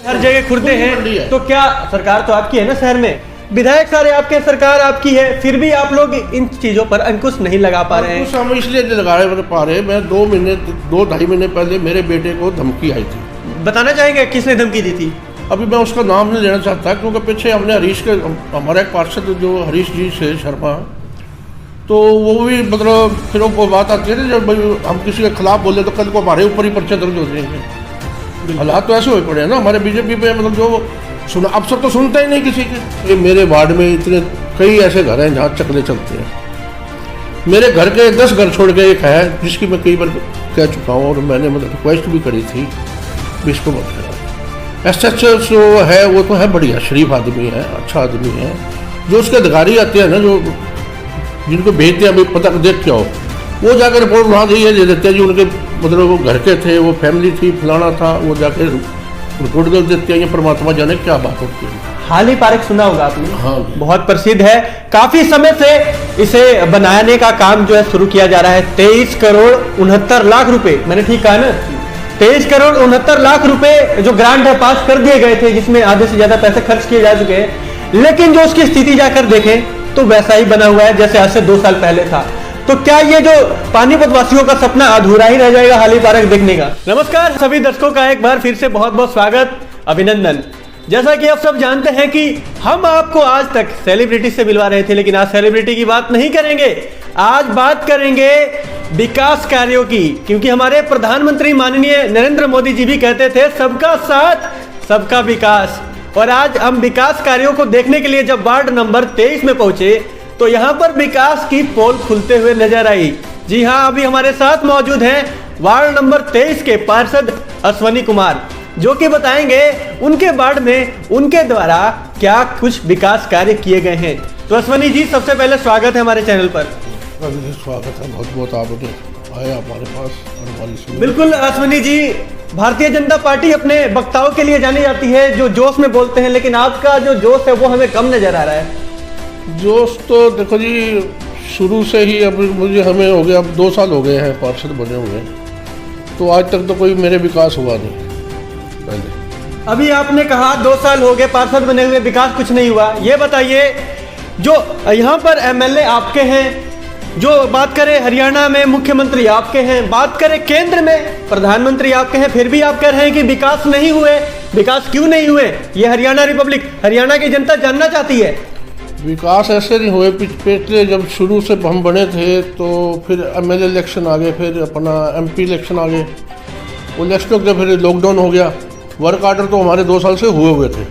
हर जगह खुर्दे हैं, तो क्या सरकार तो आपकी है ना शहर में, विधायक सारे आपके, सरकार आपकी है, फिर भी आप लोग इन चीजों पर अंकुश नहीं लगा पा रहे हैं? हम इसलिए नहीं लगा पा रहे। मैं 2-2.5 महीने पहले मेरे बेटे को धमकी आई थी। बताना चाहेंगे किसने धमकी दी थी? अभी मैं उसका नाम नहीं लेना चाहता, क्योंकि पीछे हमने हरीश के, हमारा एक पार्षद जो हरीश जी से शर्मा, तो वो भी मतलब फिर वो बात आती है ना, जब हम किसी के खिलाफ बोले तो कल को हमारे ऊपर ही पर्चे दर्ज हो जाएंगे। हालात तो ऐसे हो पड़े हैं ना हमारे बीजेपी पे, मतलब जो सुना अफसर तो सुनता ही नहीं किसी के। ये मेरे वार्ड में इतने कई ऐसे घर हैं जहाँ चकले चलते हैं। मेरे घर के 10 घर छोड़ के एक है जिसकी मैं कई बार कह चुका हूँ, और मैंने मतलब रिक्वेस्ट भी करी थी इसको मत करा। SHO जो है वो तो है बढ़िया, शरीफ आदमी है, अच्छा आदमी है। जो उसके अधिकारी आते हैं ना, जो जिनको भेजते हैं अभी पता देख के आओ, वो जाकर रिपोर्ट वहाँ दे देते हैं जी उनके मतलब वो घर के थे, वो फैमिली थी, फलाना था, वो जाकर रिपोर्ट कर देते हैं। ये परमात्मा जाने क्या बात होती है। हाली पार्क सुना होगा आपने? हाँ, बहुत प्रसिद्ध है। काफी समय से इसे बनाने का काम जो है शुरू किया जा रहा है। 23 करोड़ 69 लाख रुपए, मैंने ठीक कहा ना? 23 करोड़ 69 लाख रुपए जो ग्रांट है पास कर दिए गए थे, जिसमें आधे से ज्यादा पैसे खर्च किए जा चुके हैं। लेकिन जो उसकी स्थिति जाकर देखें तो वैसा ही बना हुआ है जैसे आज से 2 साल पहले था। तो क्या ये जो पानीपत वासियों का सपना अधूरा ही रह जाएगा हाली पार्क देखने का? नमस्कार सभी दर्शकों का एक बार फिर से बहुत बहुत स्वागत, अभिनंदन। जैसा कि आप सब जानते हैं कि हम आपको आज तक सेलिब्रिटी से मिलवा रहे थे, लेकिन आज सेलिब्रिटी की बात नहीं करेंगे। आज बात करेंगे विकास कार्यों की, क्योंकि हमारे प्रधानमंत्री माननीय नरेंद्र मोदी जी भी कहते थे सबका साथ सबका विकास। और आज हम विकास कार्यों को देखने के लिए जब वार्ड नंबर 23 में पहुंचे तो यहाँ पर विकास की पोल खुलते हुए नजर आई। जी हाँ, अभी हमारे साथ मौजूद हैं वार्ड नंबर 23 के पार्षद अश्वनी कुमार, जो कि बताएंगे उनके वार्ड में उनके द्वारा क्या कुछ विकास कार्य किए गए हैं। तो अश्वनी जी, सबसे पहले स्वागत है हमारे चैनल पर। स्वागत है, बहुत बहुत आपने आया हमारे पास। बिल्कुल अश्वनी जी, भारतीय जनता पार्टी अपने वक्ताओं के लिए जानी जाती है जो जोश में बोलते हैं, लेकिन आपका जो जोश है वो हमें कम नजर आ रहा है। जोश तो देखो जी, शुरू से ही अब मुझे हमें हो गया, अब 2 साल हो गए हैं पार्षद बने हुए, तो आज तक तो कोई मेरे विकास हुआ नहीं। पहले अभी आपने कहा 2 साल हो गए पार्षद बने हुए, विकास कुछ नहीं हुआ। ये बताइए, जो यहाँ पर MLA आपके हैं, जो बात करें हरियाणा में मुख्यमंत्री आपके हैं, बात करें केंद्र में प्रधानमंत्री आपके हैं, फिर भी आप कह रहे हैं कि विकास नहीं हुए। विकास क्यों नहीं हुए? ये हरियाणा रिपब्लिक, हरियाणा की जनता जानना चाहती है। विकास ऐसे नहीं हुए। पिछले जब शुरू से हम बने थे तो फिर MLA इलेक्शन आ गए, फिर अपना MP इलेक्शन आ गए। वो इलेक्शन के फिर लॉकडाउन हो गया। वर्क आर्डर तो हमारे 2 साल से हुए थे,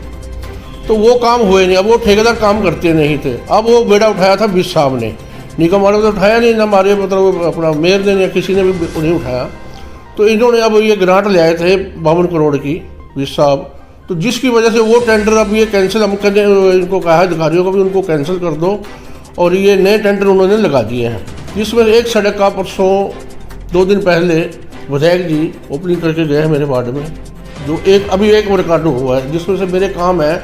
तो वो काम हुए नहीं। अब वो ठेकेदार काम करते नहीं थे। अब वो बेड़ा उठाया था 20 साहब ने, निगम वालों ने उठाया नहीं, ना हमारे मतलब अपना मेयर ने या किसी ने भी नहीं उठाया। तो इन्होंने अब ये ग्रांट ले आए थे 52 करोड़ की 20 साहब, तो जिसकी वजह से वो टेंडर अब ये कैंसिल हम करने, इनको कहा है अधिकारियों को भी उनको कैंसिल कर दो, और ये नए टेंडर उन्होंने लगा दिए हैं। जिसमें एक सड़क का परसों 2 दिन पहले विधायक जी ओपनिंग करके गए हैं मेरे वार्ड में, जो अभी एक वर्क आर्डर हुआ है, जिसमें से मेरे काम है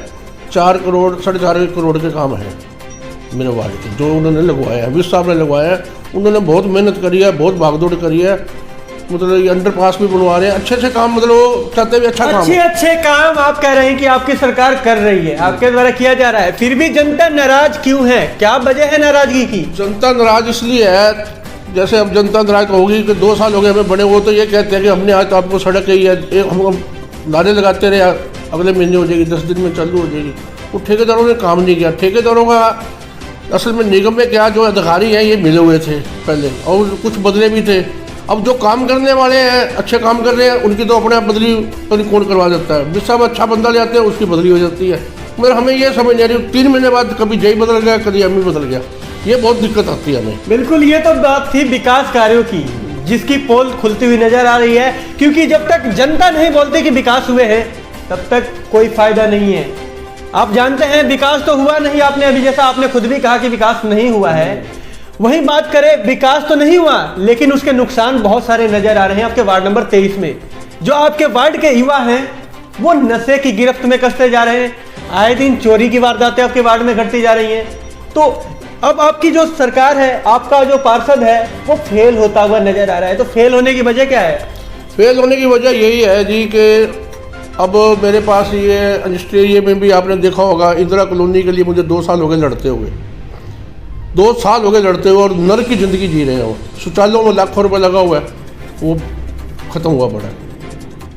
4 करोड़ 4.5 करोड़ के काम है मेरे वार्ड के, जो उन्होंने लगवाया है, 20 साहब ने लगवाया है। उन्होंने बहुत मेहनत करी है, बहुत भागदौड़ करी है। मतलब ये अंडरपास भी बनवा रहे हैं, अच्छे काम, मतलब वो चाहते भी अच्छा काम। अच्छे काम आप कह रहे हैं कि आपकी सरकार कर रही है, आपके द्वारा किया जा रहा है, फिर भी जनता नाराज क्यों है? क्या वजह है नाराजगी की? जनता नाराज इसलिए है, जैसे अब जनता नाराज होगी कि 2 साल हो गए हमें बने, वो तो ये कहते हैं कि हमने आज तो आपको सड़क ही है, हम नारे लगाते रहे, अगले महीने हो जाएगी, 10 दिन में चालू हो जाएगी। वो ठेकेदारों ने काम नहीं किया। ठेकेदारों का असल में निगम में क्या, जो अधिकारी हैं ये मिले हुए थे पहले, और कुछ बदले भी थे। अब जो काम करने वाले हैं, अच्छे काम कर रहे हैं, उनकी तो अपने आप बदली कौन करवा देता है। जिस साहब अच्छा बंदा ले आते हैं उसकी बदली हो जाती है। मगर हमें ये समझ नहीं आ रही, 3 महीने बाद कभी जय बदल गया, कभी एम बदल गया, ये बहुत दिक्कत आती है हमें। बिल्कुल, ये तो बात थी विकास कार्यों की, जिसकी पोल खुलती हुई नजर आ रही है, क्योंकि जब तक जनता नहीं बोलती कि विकास हुए हैं तब तक कोई फायदा नहीं है। आप जानते हैं विकास तो हुआ नहीं, आपने अभी जैसा आपने खुद भी कहा कि विकास नहीं हुआ है, वहीं बात करें विकास तो नहीं हुआ, लेकिन उसके नुकसान बहुत सारे नजर आ रहे हैं आपके वार्ड नंबर 23 में। जो आपके वार्ड के युवा हैं वो नशे की गिरफ्त में कसते जा रहे हैं, आए दिन चोरी की वारदातें आपके वार्ड में घटती जा रही हैं। तो अब आपकी जो सरकार है, आपका जो पार्षद है, वो फेल होता हुआ नजर आ रहा है। तो फेल होने की वजह क्या है? फेल होने की वजह यही है जी कि अब मेरे पास ये ऑस्ट्रेलिया में भी आपने देखा होगा, इंदिरा कॉलोनी के लिए मुझे 2 साल हो गए लड़ते हुए, 2 साल हो गए लड़ते हुए, और नर की ज़िंदगी जी रहे हैं। वो शौचालयों में लाखों रुपए लगा हुआ है, वो ख़त्म हुआ पड़ा है,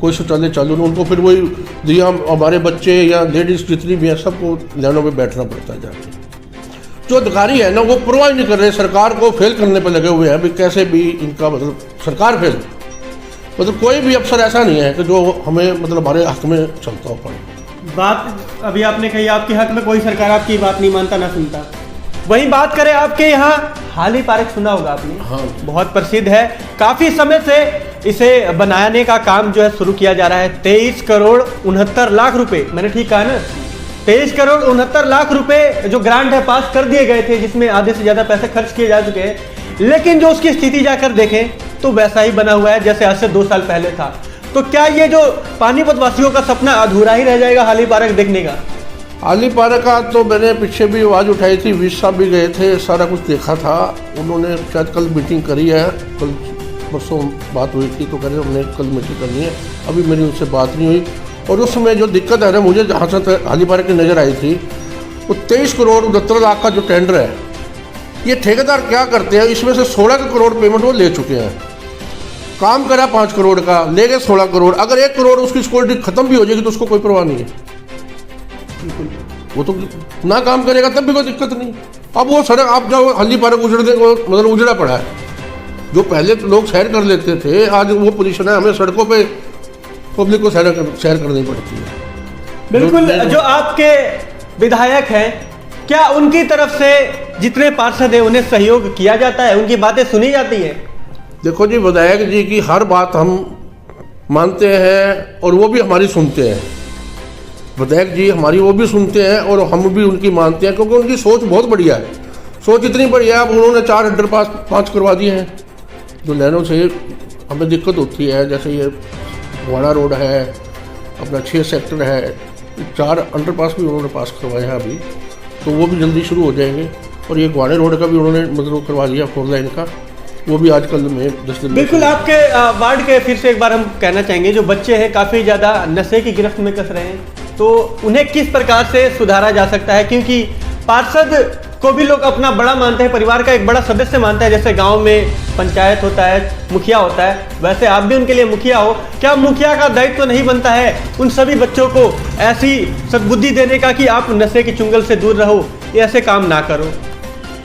कोई शौचालय चालू नहीं। उनको फिर वही दिया, हमारे बच्चे या लेडीज़ जितनी भी हैं सबको लाइनों में बैठना पड़ता है जाके। जो अधिकारी है ना वो परवाह नहीं कर रहे, सरकार को फेल करने पर लगे हुए हैं भी कैसे भी इनका मतलब सरकार फेल, मतलब कोई भी अफसर ऐसा नहीं है कि जो हमें मतलब हमारे हक में चलता हो पाए। बात अभी आपने कही आपके हक में कोई सरकार आपकी बात नहीं मानता ना सुनता। वहीं बात करें आपके यहाँ हाली पार्क, सुना होगा आपने? हाँ। बहुत प्रसिद्ध है, काफी समय से इसे बनाने का काम जो है शुरू किया जा रहा है। 23 करोड़ 69 लाख रुपए, मैंने ठीक कहा ना? 23 करोड़ 69 लाख रुपए जो ग्रांट है पास कर दिए गए थे, जिसमें आधे से ज्यादा पैसे खर्च किए जा चुके हैं। लेकिन जो उसकी स्थिति जाकर देखें तो वैसा ही बना हुआ है जैसे आज से 2 साल पहले था। तो क्या ये जो पानीपत वासियों का सपना अधूरा ही रह जाएगा हाली पार्क देखने का? हाली पार्क का तो मैंने पीछे भी आवाज़ उठाई थी, विश साहब भी गए थे, सारा कुछ देखा था। उन्होंने शायद कल मीटिंग करी है, कल परसों बात हुई थी तो कह रहे हमने कल मीटिंग करनी है, अभी मेरी उनसे बात नहीं हुई। और उसमें जो दिक्कत है ना मुझे जहाँ से हाली पार्क की नज़र आई थी, वो 23 करोड़ 69 लाख का जो टेंडर है, ये ठेकेदार क्या करते हैं, इसमें से 16 करोड़ पेमेंट वो ले चुके हैं। काम करा 5 करोड़ का, ले गए 16 करोड़। अगर 1 करोड़ उसकी सिक्योरिटी खत्म भी हो जाएगी तो उसको कोई परवाह नहीं है, वो तो ना काम करेगा तब भी कोई दिक्कत नहीं। अब वो सड़क आप जाओ हाली पार्क उजड़ दे, मतलब उजड़ा पड़ा है। जो पहले तो लोग सैर कर लेते थे, आज वो पोजीशन है, हमें सड़कों पे पब्लिक को सैर करनी पड़ती है। बिल्कुल। जो आपके विधायक हैं, क्या उनकी तरफ से जितने पार्षद हैं उन्हें सहयोग किया जाता है, उनकी बातें सुनी जाती है? देखो जी, विधायक जी की हर बात हम मानते हैं और वो भी हमारी सुनते हैं। विधायक जी हमारी वो भी सुनते हैं और हम भी उनकी मानते हैं, क्योंकि उनकी सोच बहुत बढ़िया है। सोच इतनी बढ़िया है, अब उन्होंने 4 अंडरपास 5 करवा दिए हैं। जो लाइनों से हमें दिक्कत होती है, जैसे ये वाड़ा रोड है, अपना 6 सेक्टर है, 4 अंडरपास भी उन्होंने पास करवाए हैं अभी, तो वो भी जल्दी शुरू हो जाएंगे। और ये ग्वाड़े रोड का भी उन्होंने मतलब करवा दिया 4 लाइन का, वो भी आजकल में 10 दिन। बिल्कुल। आपके वार्ड के फिर से एक बार हम कहना चाहेंगे, जो बच्चे हैं काफ़ी ज़्यादा नशे की गिरफ्त में कस रहे हैं, तो उन्हें किस प्रकार से सुधारा जा सकता है? क्योंकि पार्षद को भी लोग अपना बड़ा मानते हैं, परिवार का एक बड़ा सदस्य मानते हैं। जैसे गांव में पंचायत होता है, मुखिया होता है, वैसे आप भी उनके लिए मुखिया हो। क्या मुखिया का दायित्व तो नहीं बनता है उन सभी बच्चों को ऐसी सद्बुद्धि देने का कि आप नशे के चुंगल से दूर रहो, ऐसे काम ना करो?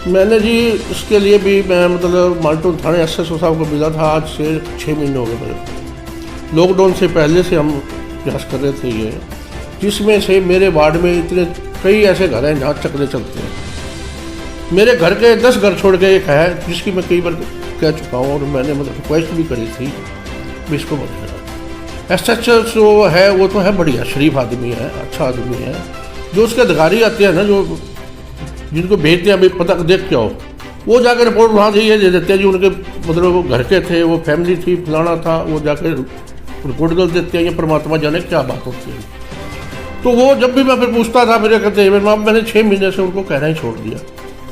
मैंने जी इसके लिए भी मैं मतलब माल्टन थाने SSO साहब को मिला था, आज से 6 महीने हो गए मेरे। लॉकडाउन से पहले से हम प्रयास कर रहे थे ये, जिसमें से मेरे वार्ड में इतने कई ऐसे घर हैं जहाँ चक्रे चलते हैं। मेरे घर के 10 घर छोड़ के एक है जिसकी मैं कई बार कह चुका हूँ और मैंने मतलब रिक्वेस्ट भी करी थी भी इसको मत करा। SHO जो है वो तो है बढ़िया, शरीफ आदमी है, अच्छा आदमी है। जो उसके अधिकारी आते हैं ना, जो जिनको भेजते हैं अभी पता देख के आओ, वो जाकर रिपोर्ट वहाँ से ये दे देते हैं जी उनके मतलब वो घर के थे, वो फैमिली थी, फलाना था, वो जाकर रिपोर्ट कर देते हैं। ये परमात्मा जाने क्या बात होती है। तो वो जब भी मैं फिर पूछता था, मेरे कहते हैं मैंने 6 महीने से उनको कहना ही छोड़ दिया,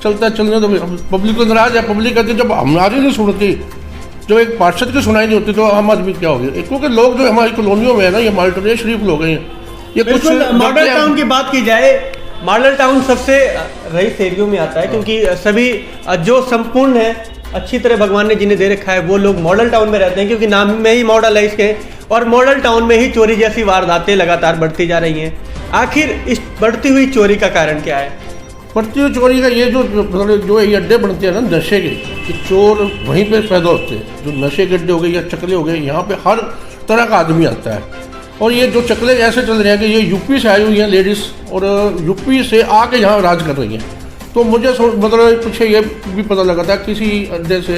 चलता चलने तो पब्लिक को नाराज है। पब्लिक कहती जब हमारी नहीं सुनती, जब एक पार्षद की सुनाई नहीं होती तो हम आदमी क्या हो गए? क्योंकि लोग जो हमारी कॉलोनियों में है ना, ये माल्टन ये शरीफ लोग हैं। ये कुछ मॉडल टाउन की बात की जाए, मॉडल टाउन सबसे रईस एरियो में आता है, क्योंकि सभी जो संपूर्ण है, अच्छी तरह भगवान ने जिन्हें दे रखा है, वो लोग मॉडल टाउन में रहते हैं, क्योंकि नाम में ही मॉडल है इसके। और मॉडल टाउन में ही चोरी जैसी वारदातें लगातार बढ़ती जा रही हैं। आखिर इस बढ़ती हुई चोरी का कारण क्या है? बढ़ती हुई चोरी का ये जो ये अड्डे बनते हैं ना नशे के, कि चोर वहीं पे पैदा होते हैं। जो नशे के अड्डे हो गए या चकले हो गए, यहाँ पे हर तरह का आदमी आता है। और ये जो चकले ऐसे चल रहे हैं कि ये यूपी से आई हुई हैं लेडीज़, और यूपी से आके यहाँ राज कर रही हैं। तो मुझे मतलब पीछे ये भी पता लगा था किसी अड्डे से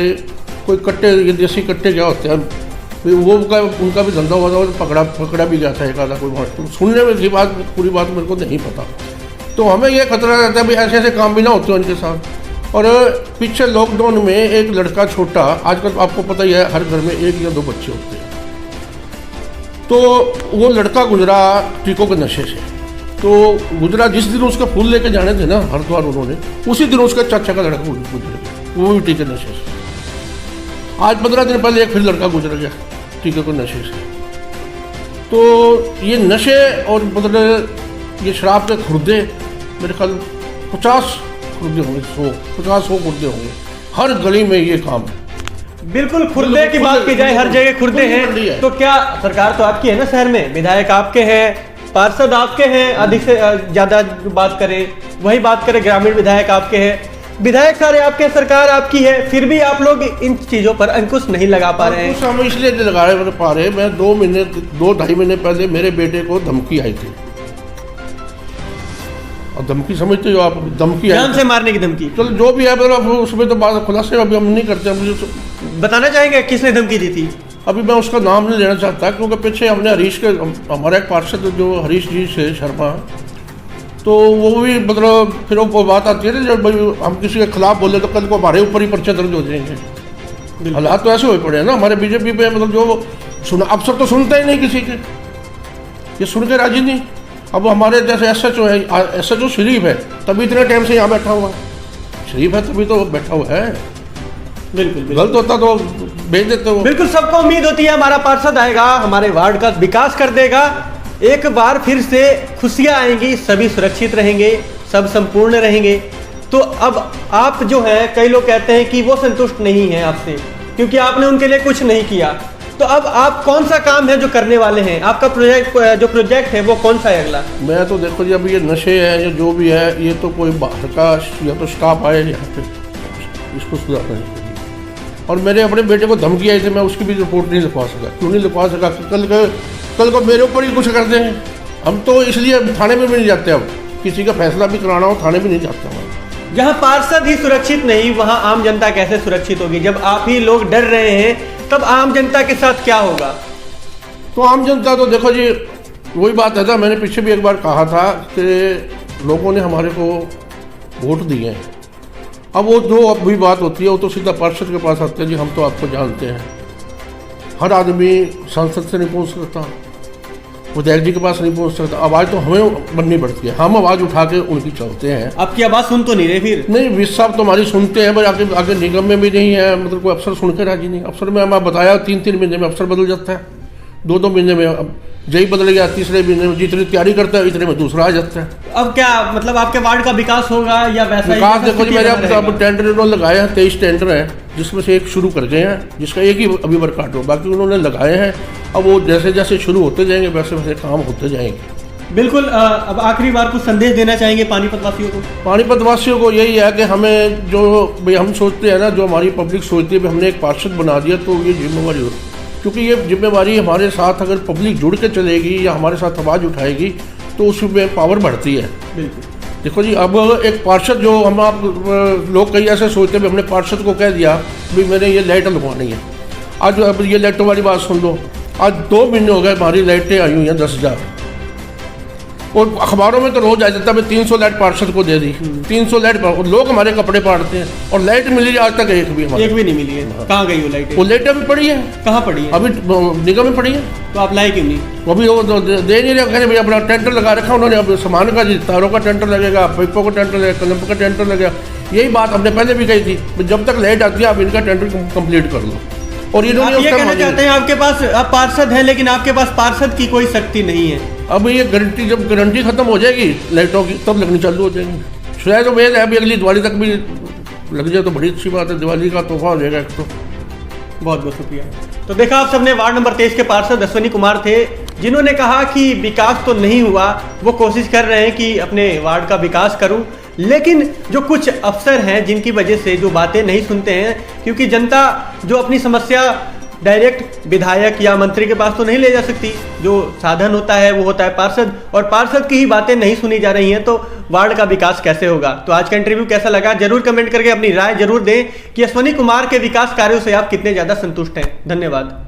कोई कट्टे, ये देसी कट्टे क्या होते हैं, वो उनका भी धंधा हुआ था और पकड़ा भी गया था एक आधा कोई। सुनने में थी बात, पूरी बात मेरे को नहीं पता। तो हमें ये खतरा रहता है भी ऐसे ऐसे काम भी ना होते हैं उनके साथ। और पीछे लॉकडाउन में एक लड़का छोटा, आजकल आपको पता ही है हर घर में 1 या 2 बच्चे होते हैं, तो वो लड़का गुजरा टीकों के नशे से। तो गुजरा जिस दिन उसका फूल लेके जाने थे ना हरिद्वार, उन्होंने उसी दिन उसका चाचा का लड़का गुजर गया, वो भी टीके नशे से। आज 15 दिन पहले एक फिर लड़का गुजर गया टीके के नशे से। तो ये नशे और मतलब ये शराब के खुर्दे मेरे ख्याल 50 खुर्दे होंगे, 100 खुर्दे होंगे हर गली में ये काम है। बिल्कुल, खुर्दे की बात की जाए हर जगह खुर्दे हैं। तो क्या सरकार तो आपकी है ना शहर में, विधायक आपके हैं, पार्षद आपके हैं, अधिक से ज्यादा बात करें, वही बात करें ग्रामीण विधायक आपके हैं, विधायक सारे आपके हैं, सरकार आपकी है, फिर भी आप लोग इन चीजों पर अंकुश नहीं लगा पा रहे हैं। हम इसलिए नहीं लगा पा रहे, मैं 2-2.5 महीने पहले मेरे बेटे को धमकी आई थी, और धमकी समझते हो आप, धमकी जान से मारने की धमकी। चलो जो भी है मतलब उसमें तो बात खुलासे अभी हम नहीं करते। मुझे बताना चाहेंगे किसने धमकी दी थी? अभी मैं उसका नाम नहीं लेना चाहता, क्योंकि पीछे हमने हरीश के, हमारा एक पार्षद जो हरीश जी से शर्मा, तो वो भी मतलब फिर वो बात आती है ना, जब हम किसी के खिलाफ बोले तो कल को हमारे ऊपर ही पर्चे दर्ज हो जाएंगे। हालात तो ऐसे हो पड़े हैं ना हमारे बीजेपी पे, मतलब जो अफसर तो सुनते ही नहीं किसी के, ये सुन के राजी नहीं। अब हमारे जैसे SHO है, SHO शरीफ है, तभी इतने टाइम से यहाँ बैठा हुआ है, शरीफ है तभी तो बैठा हुआ है। बिल्कुल, गलत होता तो भेज देते हो। बिल्कुल, सबको उम्मीद होती है हमारा पार्षद आएगा, हमारे वार्ड का विकास कर देगा, एक बार फिर से खुशियां आएंगी, सभी सुरक्षित रहेंगे, सब संपूर्ण रहेंगे। तो अब आप जो है, कई लोग कहते हैं कि वो संतुष्ट नहीं है आपसे क्योंकि आपने उनके लिए कुछ नहीं किया। तो अब आप कौन सा काम है जो करने वाले हैं? आपका प्रोजेक्ट है वो कौन सा है अगला? मैं तो देखो जी, अभी ये नशे है या जो भी है, ये तो कोई बाहर का या तो स्टाफ आए यहाँ पे इसको सुधारना चाहिए। और मेरे अपने बेटे को धमकी आई थी, मैं उसकी भी रिपोर्ट नहीं लिखवा सका। क्यों नहीं लिखवा सका? कल को मेरे ऊपर ही कुछ कर दें। हम तो इसलिए थाने में भी नहीं जाते, अब किसी का फैसला भी कराना हो थाने भी नहीं जाते हम। जहाँ पार्षद ही सुरक्षित नहीं, वहाँ आम जनता कैसे सुरक्षित होगी? जब आप ही लोग डर रहे हैं तब आम जनता के साथ क्या होगा? तो आम जनता तो देखो जी, वही बात है था, मैंने पीछे भी एक बार कहा था कि लोगों ने हमारे को वोट दिए हैं। अब वो जो अब भी बात होती है, वो तो सीधा पार्षद के पास आते हैं, जी हम तो आपको जानते हैं। हर आदमी सांसद से नहीं पहुंच सकता, विधायक जी के पास नहीं पहुंच सकता। आवाज़ तो हमें बननी पड़ती है, हम आवाज़ उठा के उनकी चलते हैं। आपकी आवाज़ सुन तो नहीं रहे फिर? नहीं, विस साहब तो हमारी सुनते हैं, पर आगे निगम में भी नहीं है, मतलब कोई अफसर सुन के राजी नहीं। अफसर में हमें बताया 3-3 महीने में अफसर बदल जाता है, 2-2 महीने में अब जही बदल गया, तीसरे महीने में जितनी तैयारी करता है इतने में दूसरा आ जाता है। अब क्या मतलब आपके वार्ड का विकास होगा या वैसा विकास? देखो जी, मेरे अब टेंडर उन्होंने लगाए हैं, 23 टेंडर हैं, जिसमें से एक शुरू कर गए हैं, जिसका एक ही अभी वर्कआउट हो, बाकी उन्होंने लगाए हैं। अब वो जैसे जैसे शुरू होते जाएंगे वैसे वैसे काम होते जाएंगे। बिल्कुल। अब आखिरी बार कुछ संदेश देना चाहेंगे पानीपत वासियों को? पानीपत वासियों को यही है कि हमें जो भाई हम सोचते हैं ना, जो हमारी पब्लिक सोचती है, हमने एक पार्षद बना दिया तो ये जिम्मेवारी हो, क्योंकि ये जिम्मेवारी हमारे साथ अगर पब्लिक जुड़ के चलेगी या हमारे साथ आवाज़ उठाएगी तो उसमें पावर बढ़ती है। बिल्कुल। देखो जी, अब एक पार्षद जो हम आप लोग कई ऐसे सोचते हैं, हमने पार्षद को कह दिया भाई मैंने ये लाइट लगवानी है, आज अब ये लाइटों वाली बात सुन लो, आज 2 महीने हो गए हमारी लाइटें आई हुई हैं 10,000, और अखबारों में तो रोज आ जाता है 300 लाइट पार्षद को दे दी, 300 लाइट, लोग हमारे कपड़े पाड़ते हैं, और लाइट मिली आज तक एक भी नहीं मिली है। कहाँ गई वो लाइट? वो लाइट अभी पड़ी है। कहाँ पड़ी है? अभी निगम में पड़ी है। तो आप लाए क्यों नहीं? अभी वो दे नहीं रहे, भाई अपना टेंडर लगा रखा उन्होंने, अब सामान का तारों का टेंडर लगेगा, पाइपों का टेंडर लगेगा, कलम का टेंडर लगेगा। यही बात हमने पहले भी कही थी, जब तक लाइट आती है आप इनका टेंडर कंप्लीट कर लो। और इन्होंने ये कहना चाहते हैं आपके पास आप पार्षद हैं, लेकिन आपके पास पार्षद की कोई शक्ति नहीं है। अब ये गारंटी, जब गारंटी खत्म हो जाएगी लाइटों की तब लगनी चालू हो जाएंगी। शायद उम्मीद है अभी अगली दिवाली तक भी लग जाए तो बड़ी अच्छी बात है, दिवाली का तोहफा हो जाएगा एक तो। बहुत बहुत शुक्रिया। तो देखा आप सबने, वार्ड नंबर 23 के पार्षद अश्विनी कुमार थे, जिन्होंने कहा कि विकास तो नहीं हुआ, वो कोशिश कर रहे हैं कि अपने वार्ड का विकास करूं, लेकिन जो कुछ अफसर हैं जिनकी वजह से जो बातें नहीं सुनते हैं, क्योंकि जनता जो अपनी समस्या डायरेक्ट विधायक या मंत्री के पास तो नहीं ले जा सकती, जो साधन होता है वो होता है पार्षद, और पार्षद की ही बातें नहीं सुनी जा रही हैं, तो वार्ड का विकास कैसे होगा? तो आज का इंटरव्यू कैसा लगा जरूर कमेंट करके अपनी राय जरूर दें कि अश्विनी कुमार के विकास कार्यों से आप कितने ज़्यादा संतुष्ट हैं। धन्यवाद।